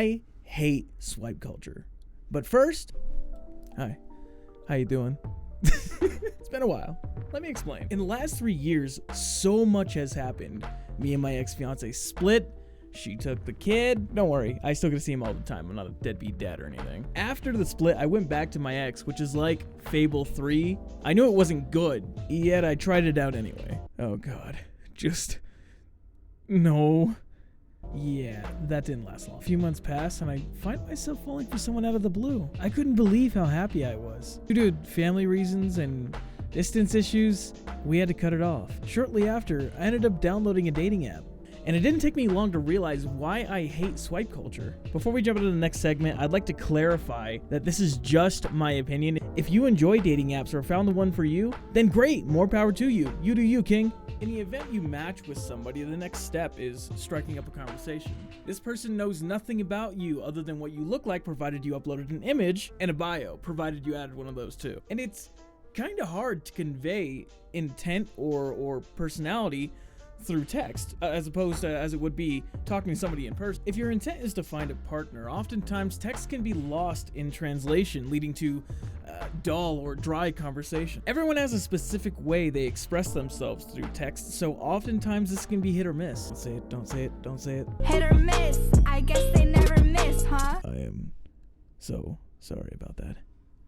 I hate swipe culture. But first, hi, how you doing? It's been a while. Let me explain. In the last 3 years, so much has happened. Me and my ex-fiance split. She took the kid. Don't worry, I still get to see him all the time. I'm not a deadbeat dad or anything. After the split, I went back to my ex, which is like Fable 3. I knew it wasn't good, yet I tried it out anyway. Oh god, no. Yeah, that didn't last long. A few months passed and I find myself falling for someone out of the blue. I couldn't believe how happy I was. Due to family reasons and distance issues, we had to cut it off. Shortly after, I ended up downloading a dating app. And it didn't take me long to realize why I hate swipe culture. Before we jump into the next segment, I'd like to clarify that this is just my opinion. If you enjoy dating apps or found the one for you, then great, more power to you. You do you, king. In the event you match with somebody, the next step is striking up a conversation. This person knows nothing about you other than what you look like, provided you uploaded an image, and a bio, provided you added one of those too. And it's kind of hard to convey intent or personality through text, as opposed to as it would be talking to somebody in person. If your intent is to find a partner, oftentimes text can be lost in translation, leading to dull or dry conversation. Everyone has a specific way they express themselves through text, so oftentimes this can be hit or miss. Don't say it, don't say it, don't say it. Hit or miss, I guess they never miss, huh? I am so sorry about that.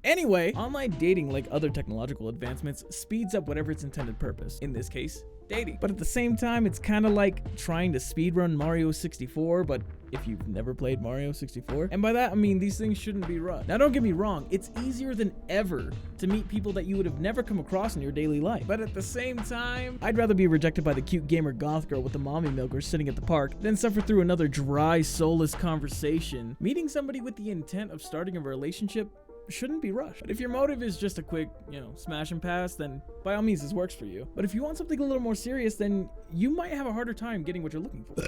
Anyway, online dating, like other technological advancements, speeds up whatever its intended purpose. In this case, dating. But at the same time, it's kind of like trying to speedrun Mario 64, but if you've never played Mario 64. And by that, I mean these things shouldn't be rushed. Now, don't get me wrong, it's easier than ever to meet people that you would have never come across in your daily life. But at the same time, I'd rather be rejected by the cute gamer goth girl with the mommy milker sitting at the park than suffer through another dry, soulless conversation. Meeting somebody with the intent of starting a relationship shouldn't be rushed. But if your motive is just a quick, smash and pass, then by all means this works for you. But if you want something a little more serious, then you might have a harder time getting what you're looking for.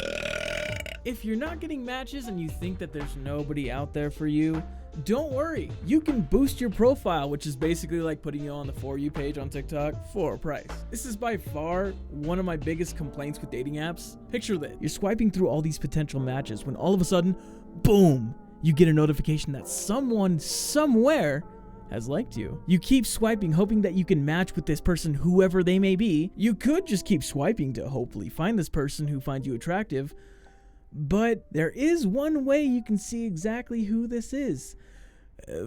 If you're not getting matches and you think that there's nobody out there for you, don't worry. You can boost your profile, which is basically like putting you on the For You page on TikTok for a price. This is by far one of my biggest complaints with dating apps. Picture this. You're swiping through all these potential matches when all of a sudden, boom, you get a notification that someone somewhere has liked you. You keep swiping, hoping that you can match with this person, whoever they may be. You could just keep swiping to hopefully find this person who finds you attractive, but there is one way you can see exactly who this is.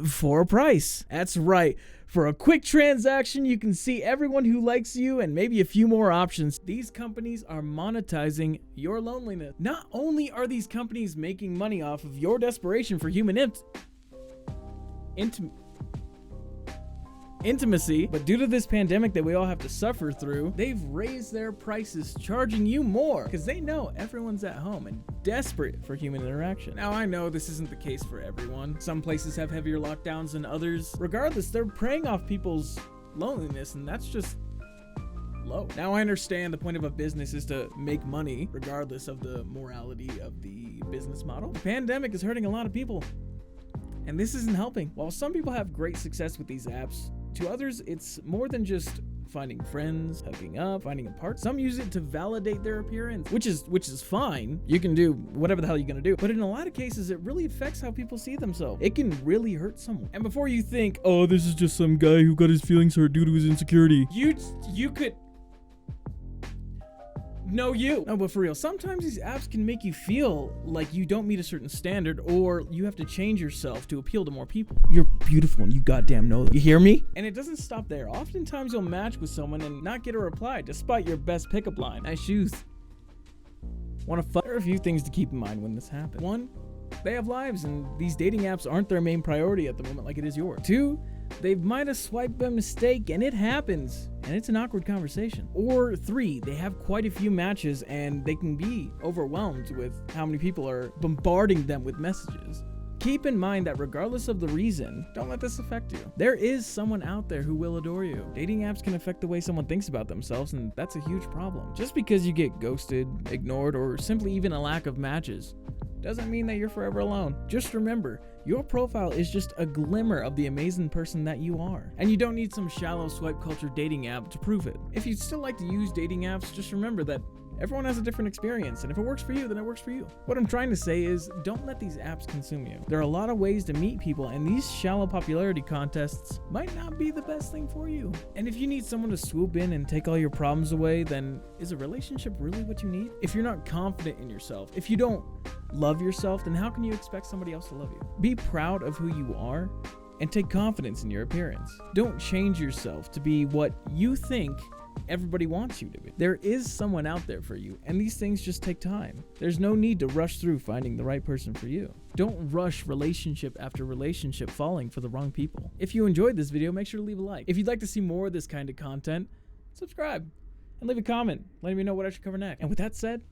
For a price. That's right. For a quick transaction, you can see everyone who likes you and maybe a few more options. These companies are monetizing your loneliness. Not only are these companies making money off of your desperation for human intimacy, but due to this pandemic that we all have to suffer through, they've raised their prices, charging you more because they know everyone's at home and desperate for human interaction. Now, I know this isn't the case for everyone. Some places have heavier lockdowns than others. Regardless, they're preying off people's loneliness, and that's just low. Now, I understand the point of a business is to make money, regardless of the morality of the business model. The pandemic is hurting a lot of people, and this isn't helping. While some people have great success with these apps, to others, it's more than just finding friends, hooking up, finding a partner. Some use it to validate their appearance, which is fine. You can do whatever the hell you're gonna do. But in a lot of cases, it really affects how people see themselves. It can really hurt someone. And before you think, oh, this is just some guy who got his feelings hurt due to his insecurity, you could... No, but for real, sometimes these apps can make you feel like you don't meet a certain standard or you have to change yourself to appeal to more people. You're beautiful and you goddamn know that. You hear me? And it doesn't stop there. Oftentimes you'll match with someone and not get a reply despite your best pickup line. Nice shoes. Wanna fuck? There are a few things to keep in mind when this happens. 1, they have lives and these dating apps aren't their main priority at the moment like it is yours. 2, they might have swiped by mistake and it happens, and it's an awkward conversation. Or 3, they have quite a few matches and they can be overwhelmed with how many people are bombarding them with messages. Keep in mind that regardless of the reason, don't let this affect you. There is someone out there who will adore you. Dating apps can affect the way someone thinks about themselves, and that's a huge problem. Just because you get ghosted, ignored, or simply even a lack of matches doesn't mean that you're forever alone. Just remember, your profile is just a glimmer of the amazing person that you are. And you don't need some shallow swipe culture dating app to prove it. If you'd still like to use dating apps, just remember that Everyone has a different experience, and if it works for you, then it works for you. What I'm trying to say is, don't let these apps consume you. There are a lot of ways to meet people, and these shallow popularity contests might not be the best thing for you. And if you need someone to swoop in and take all your problems away, then is a relationship really what you need? If you're not confident in yourself, if you don't love yourself, then how can you expect somebody else to love you? Be proud of who you are and take confidence in your appearance. Don't change yourself to be what you think everybody wants you to be. There is someone out there for you, and these things just take time. There's no need to rush through finding the right person for you. Don't rush relationship after relationship falling for the wrong people. If you enjoyed this video, make sure to leave a like. If you'd like to see more of this kind of content, subscribe and leave a comment letting me know what I should cover next. And with that said,